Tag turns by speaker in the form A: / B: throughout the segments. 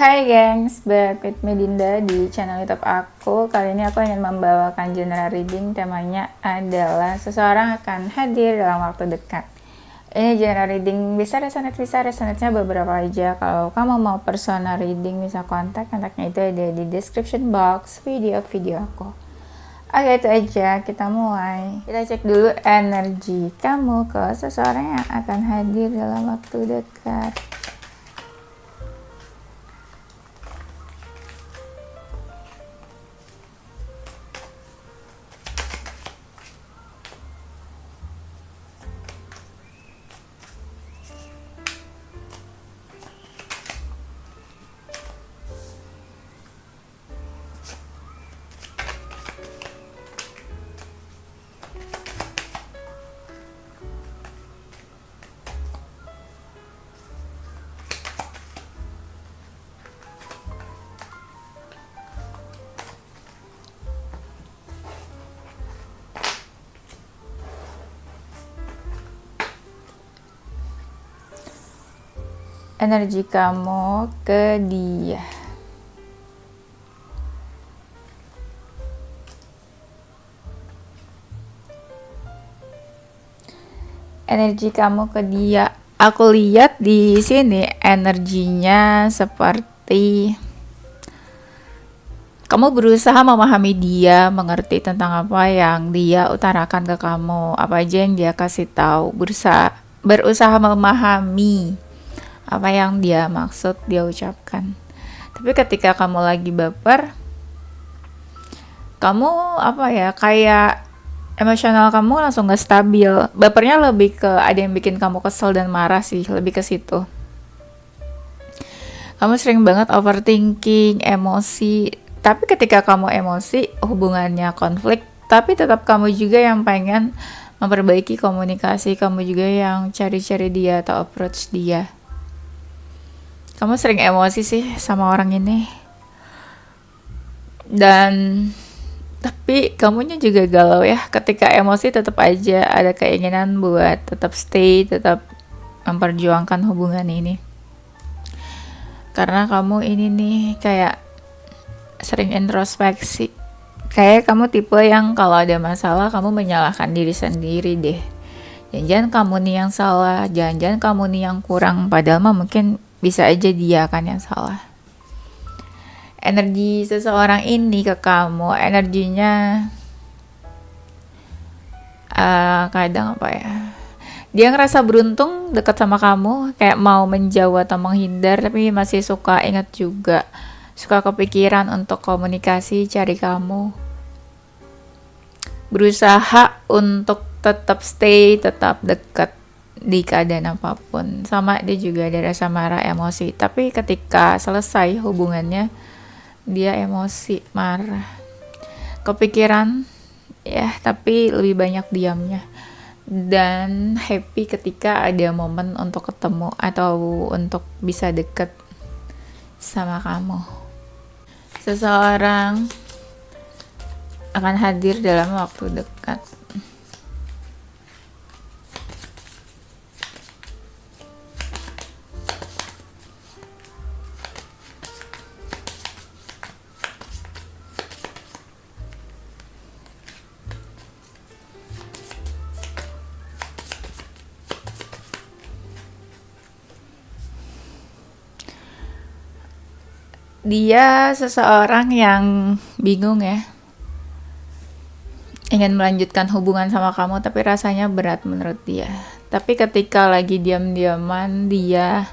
A: Hai gengs, back with me Dinda di channel YouTube aku. Kali ini aku ingin membawakan general reading. Temanya adalah seseorang akan hadir dalam waktu dekat. Ini general reading bisa resonate-nya beberapa aja. Kalau kamu mau personal reading bisa kontaknya itu ada di description box video aku. Oke, itu aja, kita mulai. Kita cek dulu energi kamu ke seseorang yang akan hadir dalam waktu dekat. Energi kamu ke dia. Energi kamu ke dia. Aku lihat di sini energinya seperti kamu berusaha memahami dia, mengerti tentang apa yang dia utarakan ke kamu, apa aja yang dia kasih tahu, berusaha memahami apa yang dia maksud dia ucapkan. Tapi ketika kamu lagi baper, kamu kayak emosional kamu langsung gak stabil. Bapernya lebih ke ada yang bikin kamu kesel dan marah sih, lebih ke situ. Kamu sering banget overthinking, emosi. Tapi ketika kamu emosi, hubungannya konflik, tapi tetap kamu juga yang pengen memperbaiki komunikasi, kamu juga yang cari-cari dia atau approach dia. Kamu sering emosi sih sama orang ini. Dan tapi kamunya juga galau ya. Ketika emosi tetap aja ada keinginan buat tetap stay, tetap memperjuangkan hubungan ini. Karena kamu ini nih kayak sering introspeksi. Kayak kamu tipe yang kalau ada masalah kamu menyalahkan diri sendiri deh. Jangan-jangan kamu nih yang salah, jangan-jangan kamu nih yang kurang. Padahal mah mungkin bisa aja dia kan yang salah. Energi seseorang ini ke kamu, energinya kadang dia ngerasa beruntung dekat sama kamu, kayak mau menjauh atau menghindar, tapi masih suka ingat juga, suka kepikiran untuk komunikasi, cari kamu, berusaha untuk tetap stay, tetap dekat di keadaan apapun. Sama dia juga ada rasa marah, emosi, tapi ketika selesai hubungannya dia emosi, marah, kepikiran ya, tapi lebih banyak diamnya, dan happy ketika ada momen untuk ketemu atau untuk bisa deket sama kamu. Seseorang akan hadir dalam waktu dekat. Dia seseorang yang bingung ya, ingin melanjutkan hubungan sama kamu tapi rasanya berat menurut dia. Tapi ketika lagi diam-diaman dia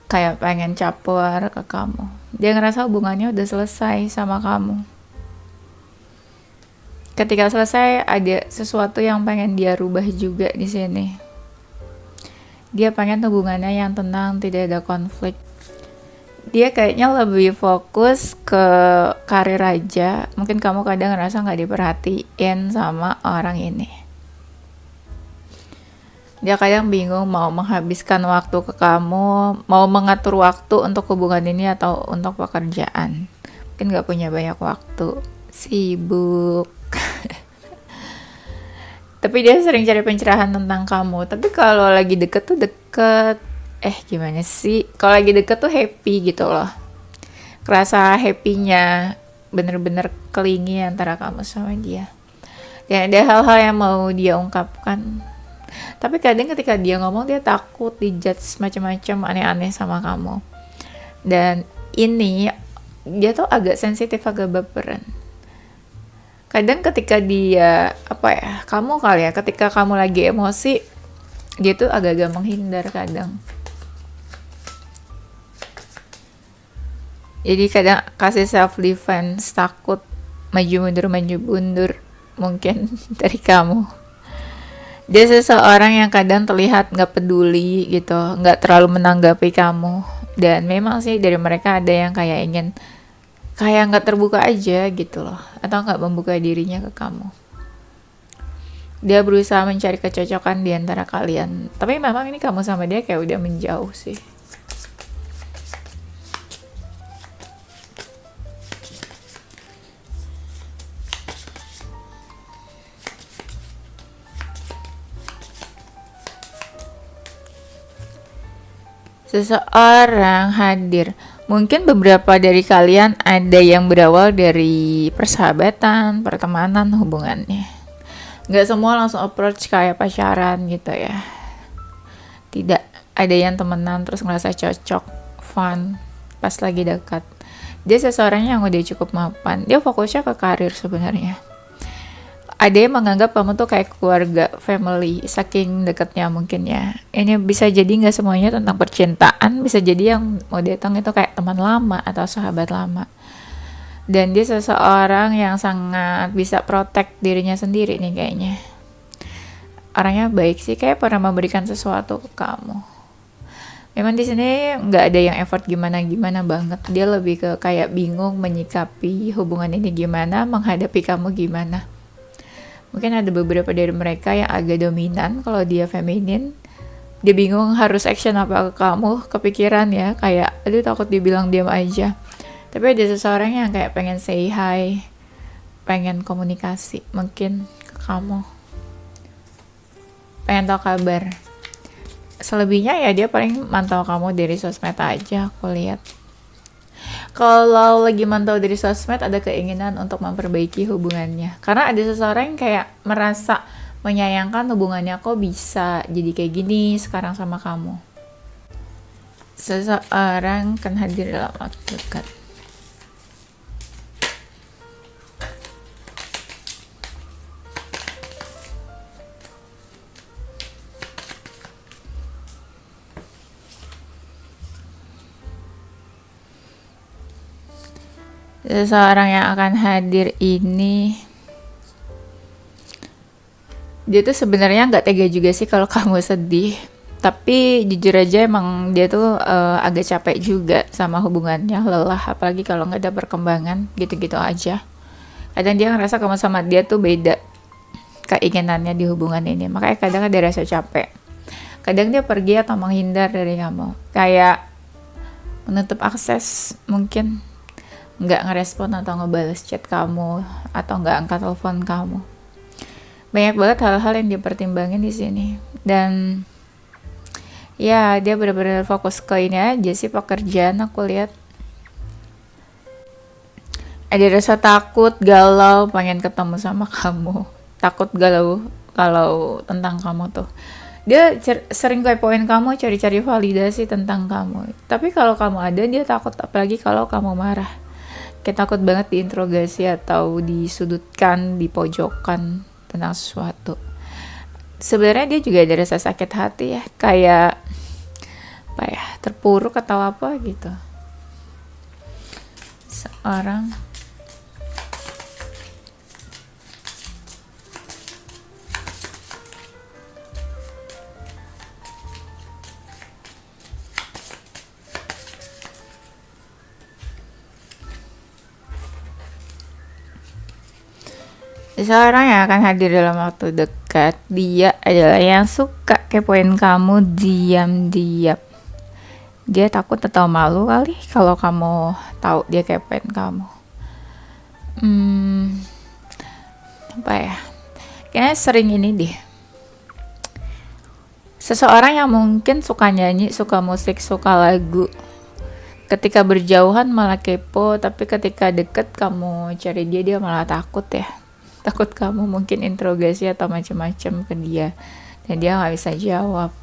A: kayak pengen caper ke kamu. Dia ngerasa hubungannya udah selesai sama kamu. Ketika selesai ada sesuatu yang pengen dia rubah juga di sini. Dia pengen hubungannya yang tenang, tidak ada konflik. Dia kayaknya lebih fokus ke karir aja. Mungkin kamu kadang ngerasa gak diperhatiin sama orang ini. Dia kadang bingung mau menghabiskan waktu ke kamu, mau mengatur waktu untuk hubungan ini atau untuk pekerjaan. Mungkin gak punya banyak waktu, sibuk. Tapi dia sering cari pencerahan tentang kamu. Tapi kalau lagi deket tuh deket, Gimana sih, kalau lagi deket tuh happy gitu loh, kerasa happy-nya, bener-bener kelingi antara kamu sama dia. Dan ada hal-hal yang mau dia ungkapkan. Tapi kadang ketika dia ngomong, dia takut dijudge macam-macam aneh-aneh sama kamu. Dan ini, dia tuh agak sensitif, agak baperan. Kadang ketika dia, kamu kali ya, ketika kamu lagi emosi, dia tuh agak-agak menghindar kadang. Jadi kadang kasih self defense, takut maju mundur mungkin dari kamu. Dia seseorang yang kadang terlihat nggak peduli gitu, nggak terlalu menanggapi kamu. Dan memang sih dari mereka ada yang kayak nggak terbuka aja gitu loh, atau nggak membuka dirinya ke kamu. Dia berusaha mencari kecocokan di antara kalian, tapi memang ini kamu sama dia kayak udah menjauh sih. Seseorang hadir. Mungkin beberapa dari kalian ada yang berawal dari persahabatan, pertemanan, hubungannya. Nggak semua langsung approach kayak pacaran gitu ya. Tidak, ada yang temenan terus ngerasa cocok, fun, pas lagi dekat. Dia seseorang yang udah cukup mapan. Dia fokusnya ke karir sebenarnya. Ada yang menganggap kamu tuh kayak keluarga, family, saking dekatnya mungkin ya. Ini bisa jadi nggak semuanya tentang percintaan, bisa jadi yang mau datang itu kayak teman lama atau sahabat lama. Dan dia seseorang yang sangat bisa protect dirinya sendiri nih kayaknya. Orangnya baik sih, kayak pernah memberikan sesuatu ke kamu. Memang di sini nggak ada yang effort gimana-gimana banget. Dia lebih ke kayak bingung menyikapi hubungan ini gimana, menghadapi kamu gimana. Mungkin ada beberapa dari mereka yang agak dominan kalau dia feminin. Dia bingung harus action apa ke kamu, kepikiran ya, kayak aduh takut dibilang diam aja. Tapi ada seseorang yang kayak pengen say hi, pengen komunikasi mungkin ke kamu, pengen tahu kabar. Selebihnya ya dia paling mantau kamu dari sosmed aja, aku lihat. Kalau lagi mantau dari sosmed ada keinginan untuk memperbaiki hubungannya, karena ada seseorang yang kayak merasa menyayangkan hubungannya kok bisa jadi kayak gini sekarang sama kamu. Seseorang kan hadir dalam waktu dekat. Seseorang yang akan hadir ini, dia tuh sebenarnya nggak tega juga sih kalau kamu sedih. Tapi jujur aja emang dia tuh agak capek juga sama hubungannya, lelah. Apalagi kalau nggak ada perkembangan, gitu-gitu aja. Kadang dia ngerasa kamu sama dia tuh beda keinginannya di hubungan ini. Makanya kadang ada rasa capek. Kadang dia pergi atau menghindar dari kamu. Kayak menutup akses mungkin. Nggak ngerespon atau ngebales chat kamu, atau nggak angkat telepon kamu. Banyak banget hal-hal yang dipertimbangin di sini. Dan ya dia benar-benar fokus ke ini aja sih, pekerjaan aku lihat. Ada rasa takut, galau, pengen ketemu sama kamu. Takut galau kalau tentang kamu tuh. Dia sering kepoin kamu, cari-cari validasi tentang kamu. Tapi kalau kamu ada, dia takut, apalagi kalau kamu marah. Kayak takut banget diinterogasi atau disudutkan, dipojokkan tentang sesuatu. Sebenarnya dia juga ada rasa sakit hati ya, kayak terpuruk atau apa gitu. Seorang Seseorang yang akan hadir dalam waktu dekat, dia adalah yang suka kepoin kamu diam-diam. Dia takut atau malu kali kalau kamu tahu dia kepoin kamu. Kayaknya sering ini deh. Seseorang yang mungkin suka nyanyi, suka musik, suka lagu. Ketika berjauhan malah kepo, tapi ketika deket kamu cari dia, dia malah takut ya. Takut kamu mungkin interogasi atau macam-macam ke dia. Dan dia nggak bisa jawab.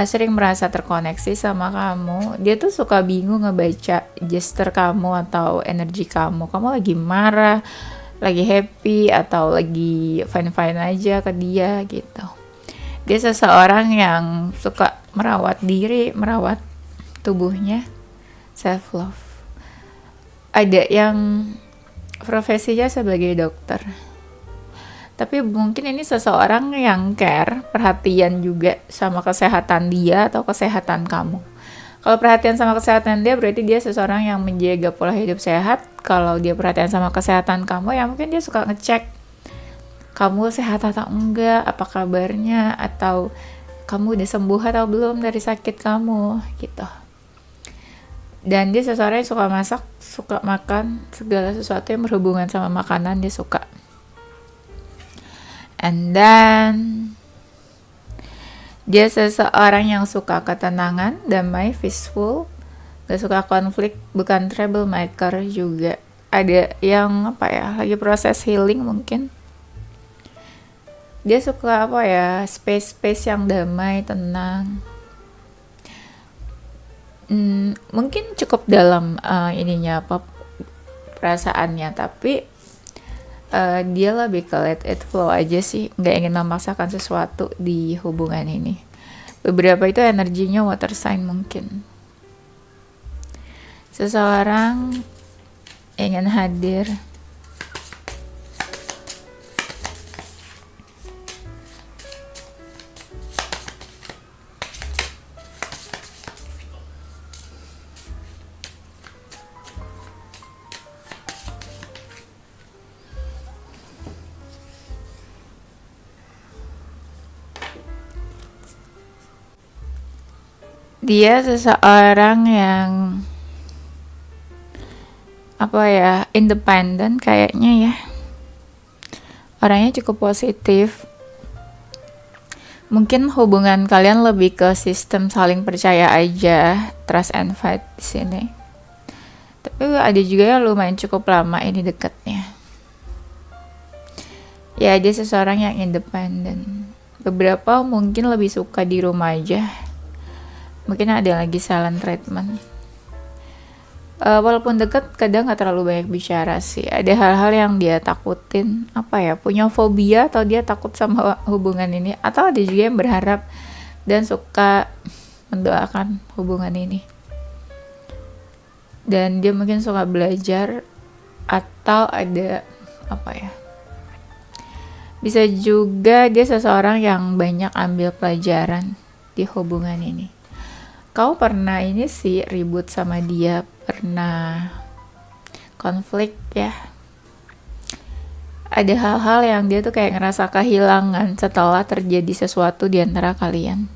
A: Sering merasa terkoneksi sama kamu. Dia tuh suka bingung ngebaca gesture kamu atau energi kamu. Kamu lagi marah, lagi happy, atau lagi fine-fine aja ke dia gitu. Dia seseorang yang suka merawat diri, merawat tubuhnya, self love. Ada yang profesinya sebagai dokter, tapi mungkin ini seseorang yang care, perhatian juga sama kesehatan dia atau kesehatan kamu. Kalau perhatian sama kesehatan dia, berarti dia seseorang yang menjaga pola hidup sehat. Kalau dia perhatian sama kesehatan kamu, ya mungkin dia suka ngecek kamu sehat atau enggak, apa kabarnya, atau kamu udah sembuh atau belum dari sakit kamu gitu. Dan dia seseorang yang suka masak, suka makan, segala sesuatu yang berhubungan sama makanan dia suka. And then dia seseorang yang suka ketenangan, damai, peaceful, gak suka konflik, bukan troublemaker juga. Ada yang lagi proses healing mungkin. Dia suka space yang damai, tenang. Mungkin cukup dalam perasaannya, tapi dia lebih ke let it flow aja sih, nggak ingin memaksakan sesuatu di hubungan ini. Beberapa itu energinya water sign mungkin. Seseorang ingin hadir. Dia seseorang yang independen kayaknya ya. Orangnya cukup positif. Mungkin hubungan kalian lebih ke sistem saling percaya aja, trust and fight di sini. Tapi ada juga yang lumayan cukup lama ini dekatnya. Ya, dia seseorang yang independen. Beberapa mungkin lebih suka di rumah aja. Mungkin ada yang lagi silent treatment. Walaupun deket, kadang gak terlalu banyak bicara sih. Ada hal-hal yang dia takutin, punya fobia atau dia takut sama hubungan ini. Atau ada juga yang berharap dan suka mendoakan hubungan ini. Dan dia mungkin suka belajar atau ada bisa juga dia seseorang yang banyak ambil pelajaran di hubungan ini. Kau pernah ribut sama dia, pernah konflik ya. Ada hal-hal yang dia tuh kayak ngerasa kehilangan setelah terjadi sesuatu di antara kalian.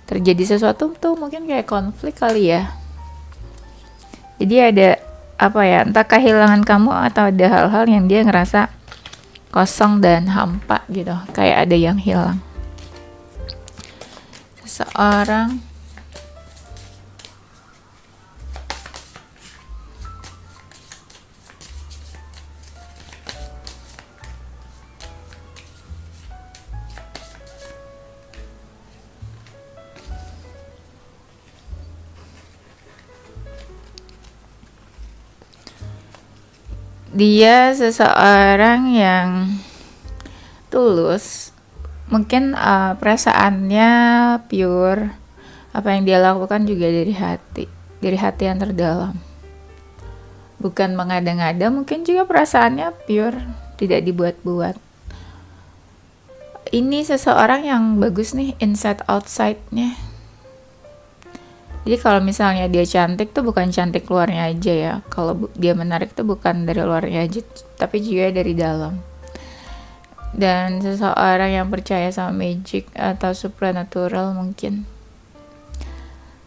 A: Terjadi sesuatu tuh mungkin kayak konflik kali ya. Jadi ada entah kehilangan kamu atau ada hal-hal yang dia ngerasa kosong dan hampa gitu, kayak ada yang hilang. Seseorang dia seseorang yang tulus, mungkin perasaannya pure, apa yang dia lakukan juga dari hati yang terdalam, bukan mengada-ngada. Mungkin juga perasaannya pure, tidak dibuat-buat. Ini seseorang yang bagus nih inside outside-nya. Jadi kalau misalnya dia cantik tuh bukan cantik luarnya aja ya. Kalau dia menarik tuh bukan dari luarnya aja, tapi juga dari dalam. Dan seseorang yang percaya sama magic atau supernatural mungkin.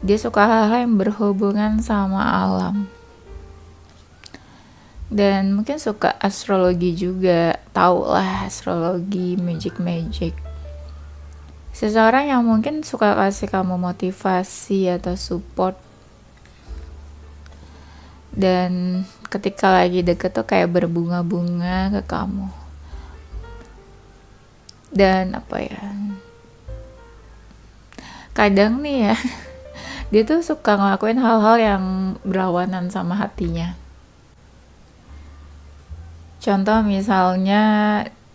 A: Dia suka hal-hal yang berhubungan sama alam. Dan mungkin suka astrologi juga. Tahu lah astrologi, magic. Seseorang yang mungkin suka kasih kamu motivasi atau support, dan ketika lagi deket tuh kayak berbunga-bunga ke kamu. Dan apa ya, kadang nih ya, dia tuh suka ngelakuin hal-hal yang berlawanan sama hatinya. Contoh misalnya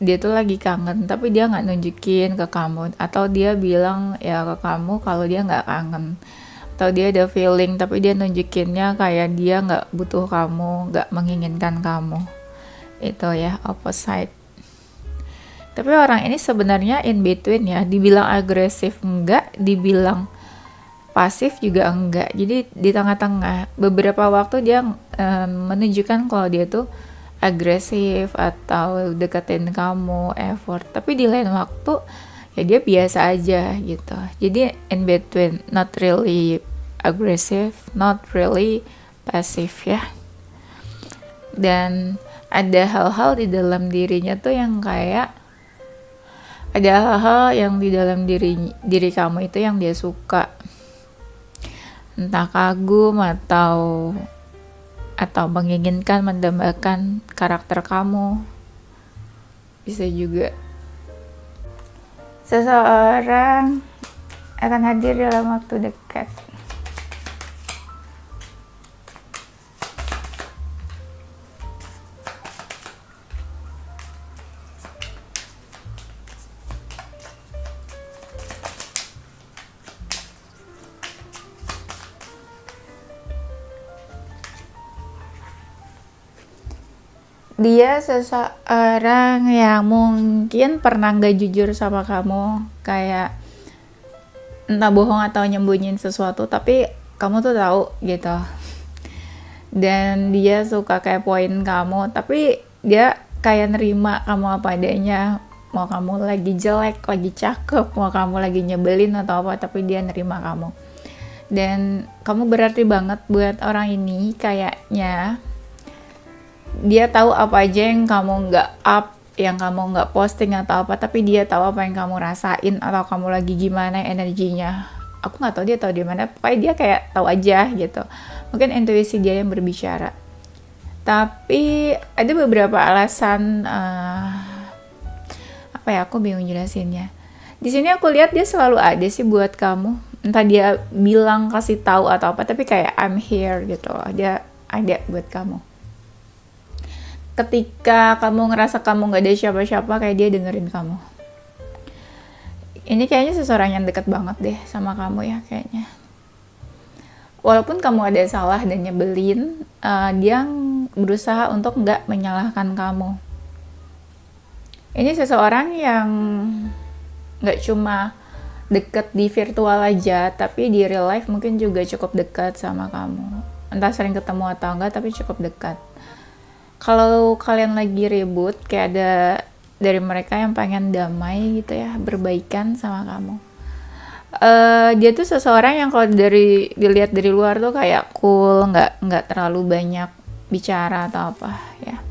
A: dia tuh lagi kangen tapi dia nggak nunjukin ke kamu, atau dia bilang ya ke kamu kalau dia nggak kangen, atau dia ada feeling tapi dia nunjukinnya kayak dia nggak butuh kamu, nggak menginginkan kamu. Itu ya, opposite. Tapi orang ini sebenarnya in between ya, dibilang agresif enggak, dibilang pasif juga enggak, jadi di tengah-tengah. Beberapa waktu dia menunjukkan kalau dia tuh agresif atau deketin kamu, effort, tapi di lain waktu ya dia biasa aja gitu. Jadi in between, not really aggressive, not really passive ya. Dan ada hal-hal di dalam dirinya tuh yang kayak, ada hal-hal yang di dalam diri kamu itu yang dia suka, entah kagum atau menginginkan mendambakan karakter kamu. Bisa juga seseorang akan hadir dalam waktu dekat. Dia seseorang yang mungkin pernah gak jujur sama kamu, kayak entah bohong atau nyembunyiin sesuatu, tapi kamu tuh tahu gitu. Dan dia suka kayak poin kamu, tapi dia kayak nerima kamu apa adanya. Mau kamu lagi jelek, lagi cakep, mau kamu lagi nyebelin atau apa, tapi dia nerima kamu. Dan kamu berarti banget buat orang ini, kayaknya dia tahu apa aja yang kamu nggak up, yang kamu nggak posting atau apa, tapi dia tahu apa yang kamu rasain atau kamu lagi gimana energinya. Aku nggak tahu dia tahu di mana, pokoknya dia kayak tahu aja gitu. Mungkin intuisi dia yang berbicara. Tapi ada beberapa alasan, apa ya, aku bingung jelasinnya. Di sini aku lihat dia selalu ada sih buat kamu. Entah dia bilang kasih tahu atau apa, tapi kayak I'm here gitu loh. Dia ada buat kamu. Ketika kamu ngerasa kamu gak ada siapa-siapa, kayak dia dengerin kamu. Ini kayaknya seseorang yang deket banget deh sama kamu ya kayaknya. Walaupun kamu ada salah dan nyebelin, dia berusaha untuk gak menyalahkan kamu. Ini seseorang yang gak cuma deket di virtual aja, tapi di real life mungkin juga cukup dekat sama kamu. Entah sering ketemu atau enggak, tapi cukup dekat. Kalau kalian lagi ribut, kayak ada dari mereka yang pengen damai gitu ya, berbaikan sama kamu. Dia tuh seseorang yang kalau dilihat dari luar tuh kayak cool, nggak terlalu banyak bicara atau apa ya.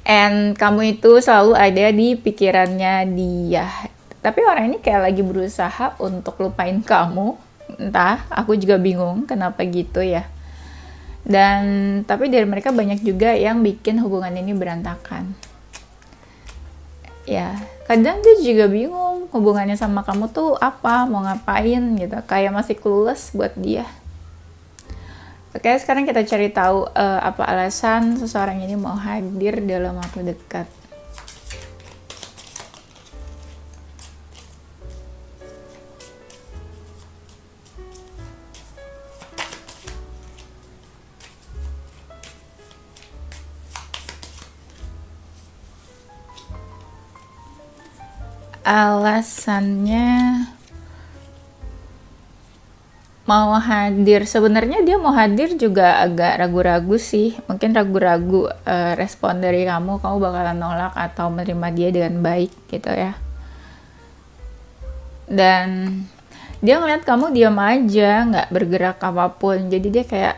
A: And kamu itu selalu ada di pikirannya dia. Tapi orang ini kayak lagi berusaha untuk lupain kamu. Entah, aku juga bingung kenapa gitu ya. Dan tapi dari mereka banyak juga yang bikin hubungan ini berantakan. Ya, kadang dia juga bingung hubungannya sama kamu tuh apa, mau ngapain gitu. Kayak masih clueless buat dia. Oke, sekarang kita cari tahu apa alasan seseorang ini mau hadir dalam waktu dekat. Alasannya mau hadir, sebenarnya dia mau hadir juga agak ragu-ragu sih. Mungkin ragu-ragu respon dari kamu bakalan nolak atau menerima dia dengan baik gitu ya. Dan dia ngeliat kamu diam aja, nggak bergerak apapun, jadi dia kayak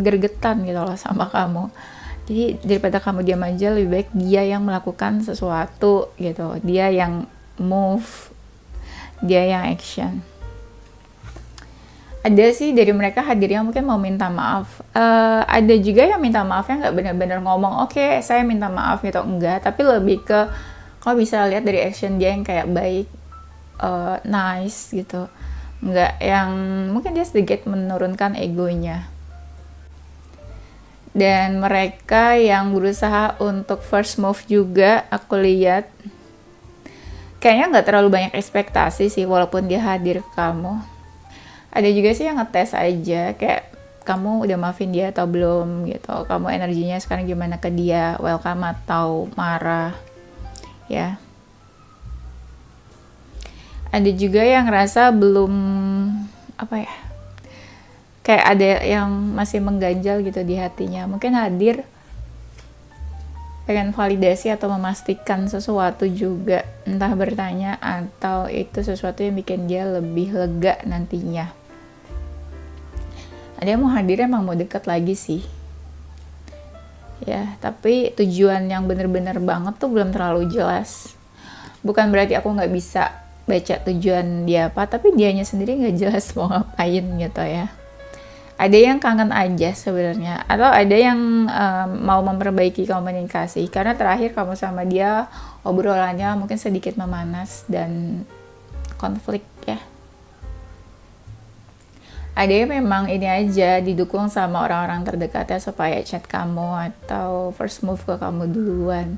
A: gergetan gitu loh sama kamu. Jadi daripada kamu diam aja, lebih baik dia yang melakukan sesuatu gitu, dia yang move dia yang action. Ada sih dari mereka hadirnya mungkin mau minta maaf. Ada juga yang minta maafnya nggak benar-benar ngomong, oke, saya minta maaf gitu, enggak. Tapi lebih ke, kalau bisa lihat dari action dia yang kayak baik, nice gitu. Nggak yang, mungkin dia sedikit menurunkan egonya. Dan mereka yang berusaha untuk first move juga, aku lihat kayaknya nggak terlalu banyak ekspektasi sih walaupun dia hadir ke kamu. Ada juga sih yang ngetes aja, kayak kamu udah maafin dia atau belum gitu, kamu energinya sekarang gimana ke dia, welcome atau marah ya. Ada juga yang ngerasa belum, apa ya, kayak ada yang masih mengganjal gitu di hatinya, mungkin hadir pengen validasi atau memastikan sesuatu juga, entah bertanya atau itu sesuatu yang bikin dia lebih lega nantinya. Ada yang mau hadir emang mau deket lagi sih ya, tapi tujuan yang bener-bener banget tuh belum terlalu jelas. Bukan berarti aku nggak bisa baca tujuan dia apa, tapi dianya sendiri nggak jelas mau ngapain gitu ya. Ada yang kangen aja sebenarnya, atau ada yang mau memperbaiki komunikasi karena terakhir kamu sama dia obrolannya mungkin sedikit memanas dan konflik ya. Ada yang memang ini aja didukung sama orang-orang terdekatnya supaya chat kamu atau first move ke kamu duluan.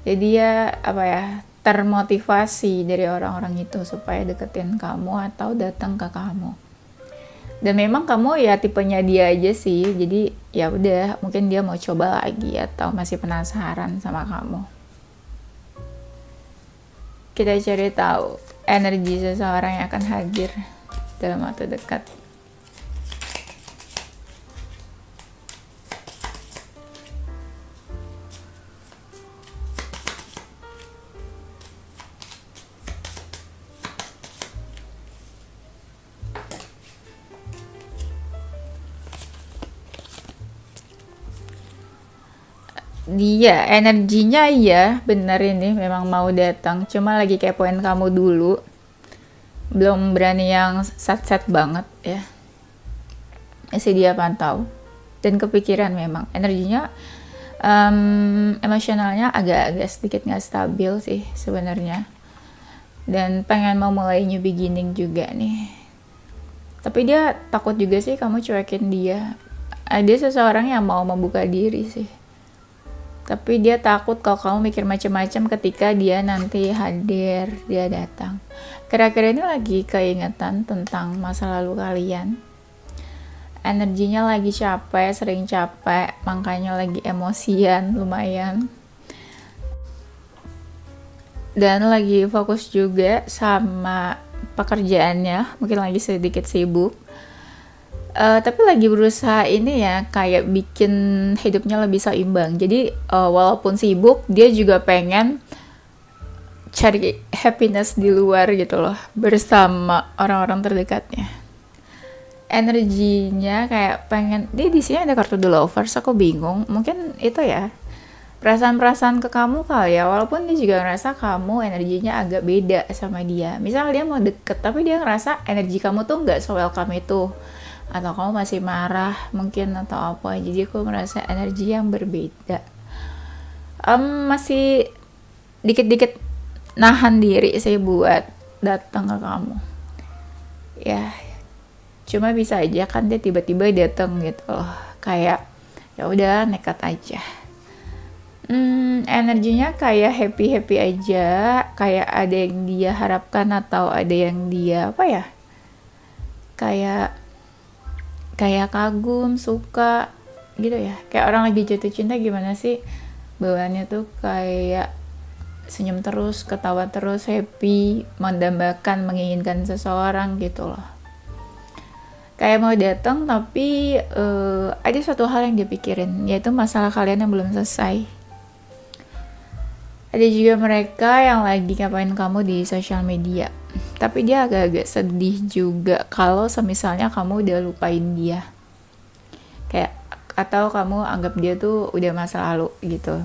A: Jadi ya apa ya, termotivasi dari orang-orang itu supaya deketin kamu atau datang ke kamu. Dan memang kamu ya tipenya dia aja sih. Jadi ya udah, mungkin dia mau coba lagi atau masih penasaran sama kamu. Kita cari tahu energi seseorang yang akan hadir dalam waktu dekat. Dia energinya ya bener ini memang mau datang, cuma lagi kepoin kamu dulu, belum berani yang sat-sat banget ya, masih dia pantau dan kepikiran. Memang energinya emosionalnya agak-agak sedikit nggak stabil sih sebenarnya, dan pengen mau mulai new beginning juga nih, tapi dia takut juga sih kamu cuekin dia. Ada seseorang yang mau membuka diri sih, tapi dia takut kalau kamu mikir macam-macam ketika dia nanti hadir, dia datang. Kira-kira ini lagi keingetan tentang masa lalu kalian. Energinya lagi capek, sering capek, makanya lagi emosian lumayan. Dan lagi fokus juga sama pekerjaannya, mungkin lagi sedikit sibuk. Tapi lagi berusaha ini ya, kayak bikin hidupnya lebih seimbang. Jadi walaupun sibuk, dia juga pengen cari happiness di luar gitu loh, bersama orang-orang terdekatnya. Energinya kayak pengen, dia di sini ada kartu The Lovers, aku bingung. Mungkin itu ya, perasaan-perasaan ke kamu kali ya, walaupun dia juga ngerasa kamu energinya agak beda sama dia. Misal dia mau deket, tapi dia ngerasa energi kamu tuh nggak se-welcome itu, atau kamu masih marah mungkin atau apa, jadi aku merasa energi yang berbeda. Masih dikit-dikit nahan diri sih buat datang ke kamu ya, cuma bisa aja kan dia tiba-tiba datang gitu loh, kayak ya udah nekat aja. Energinya kayak happy aja, kayak ada yang dia harapkan atau ada yang dia apa ya, kayak kagum, suka gitu ya. Kayak orang lagi jatuh cinta gimana sih bawaannya tuh, kayak senyum terus, ketawa terus, happy, mendambakan, menginginkan seseorang gitu loh. Kayak mau datang tapi ada suatu hal yang dia pikirin, yaitu masalah kalian yang belum selesai. Ada juga mereka yang lagi ngapain kamu di sosial media, tapi dia agak-agak sedih juga kalau semisalnya kamu udah lupain dia, kayak atau kamu anggap dia tuh udah masa lalu gitu.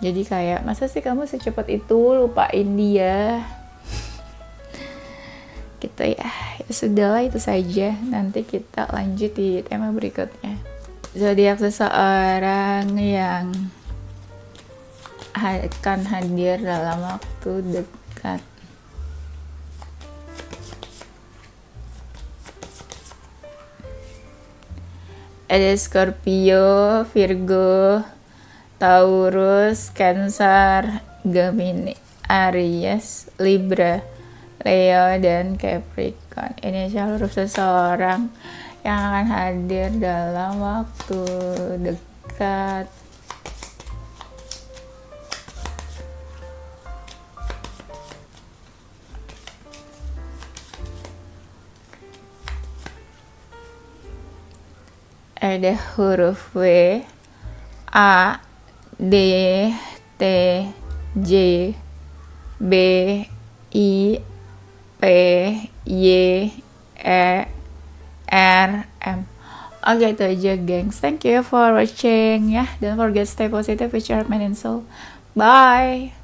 A: Jadi kayak masa sih kamu secepat itu lupain dia. gitu ya. Ya sudahlah, itu saja. Nanti kita lanjut di tema berikutnya. Zodiak seseorang yang akan hadir dalam waktu dekat. Ada Scorpio, Virgo, Taurus, Cancer, Gemini, Aries, Libra, Leo, dan Capricorn. Ini seluruh seseorang yang akan hadir dalam waktu dekat. Ada huruf W, A, D, T, J, B, I, P, Y, E, R, M. Oke, itu aja gengs. Thank you for watching ya. Don't forget stay positive with your mind and soul. Bye.